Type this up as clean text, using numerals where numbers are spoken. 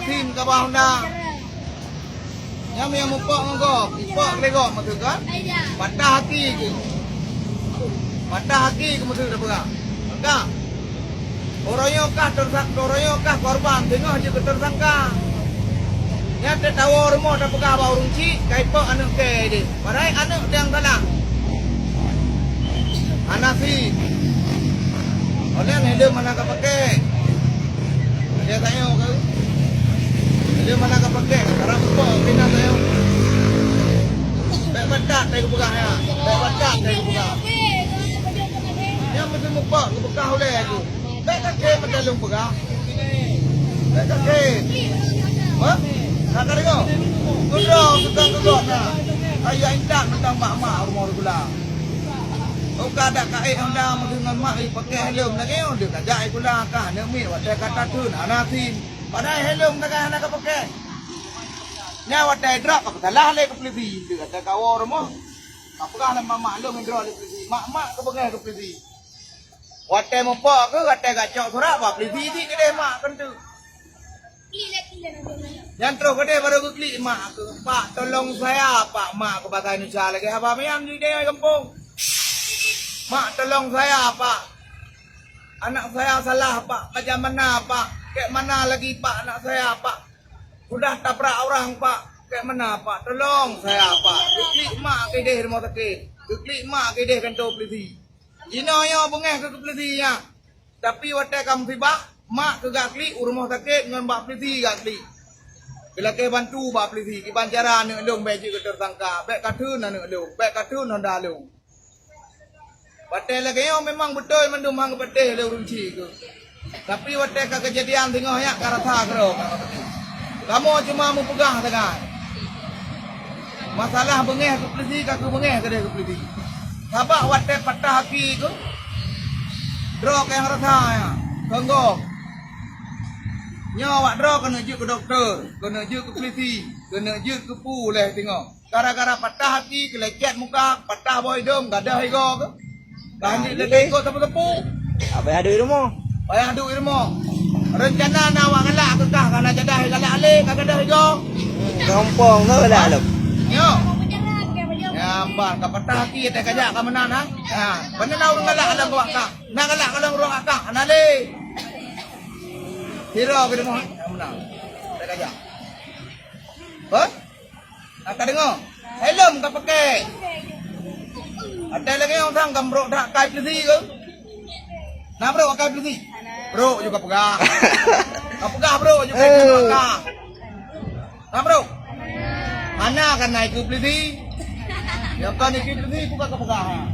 tin ka ba na. Yang yang mupok ngok, ipok legok matu kan? Mata hati ke. Mata hati ke matu dah pegang. Enggak. Oroyokah korban tengok je tersangka. Yang dia tahu rumah dah pegang bau runci, kaipok anak ke dia. Padahal anak yang salah. Anak si. Oleh helm mana kau pakai? Dia tanya kau. Helm mana kau pakai? Sekarang apa? Bina saya. Baik badak saya pegang ya. Baik badak saya pegang. Yang mesti muka ke bekas oleh aku. Baik kaki pakai lung pegang. Baik kaki. Hah? Nak kari kau? Kudang tukang nak. Ayah indah tentang mak-mak rumah gula. Kau kada kai anda dengan mak pakai helm lagi dia kajak pula kah nak mi wadah kata tu anatin padahal helm tak anak pakai nya wadah drop aku salah le ke polisi dia kata kau rumah apa kah nama mak lu ngedro le polisi mak ke pakai ke polisi wadah mopo ke wadah gacok surat apa polisi ni kedai mak kan tu yang terus kedai baru ke klik mak ke pak tolong saya pak mak ke bagai Indonesia lagi apa miam di dia kampung. Mak tolong saya pak. Anak saya salah pak. Macam mana pak? Kayak mana lagi pak anak saya pak? Sudah tabrak orang pak. Kayak mana pak? Tolong saya pak. Klik mak ke dia rumah sakit. Klik mak ke dia kantor polisi. Ina yo bengeh ke polisi ya. Tapi waktu kamu tiba mak ke klik rumah sakit dengan bak polisi klik. Bila ke bantu bak polisi ki bancara nak long baik ke tersangka. Baik katun nak long. Baik katun nak long. Patel lagi yo memang betul mendumang ke patel le runci ke. Tapi watek kejadian tengok ya karata kero. Kamu cuma mau pegang tangan. Masalah bengeh ke polisi ke bengeh ke dia ke polisi. Sabak watek patah haki ke. Drok yang rasa ya. Kongo. Nyo wak drok kena juk ke doktor, kena juk ke polisi, kena juk ke pu leh tengok. Gara-gara patah haki kelecet muka, patah boy dom gadah higo ke. Kandik dia ikut tepu-tepu. Apa yang ada di rumah? Bayang duk ilmu. Rencana nak awak galak ke kah kana jadah galak alik ka gadah higo. Kampung tu lah lom. Yo. Ya ambar ka patah hati tak kajak ka menan ha. Ha, benar nak urang galak alang awak ka. Nak galak alang urang ka. Anale. Hero ke demo. Menang. Tak kajak. Hah? Nak dengar? Helm ka pakai. Ada lagi orang sang gambrok tak kai polisi ke? Nah bro, kai polisi. Bro juga pegang. Kau pegang bro juga pegang. Nah bro. Mana kan naik ke polisi? Yang kan naik ke polisi bukan kau pegang.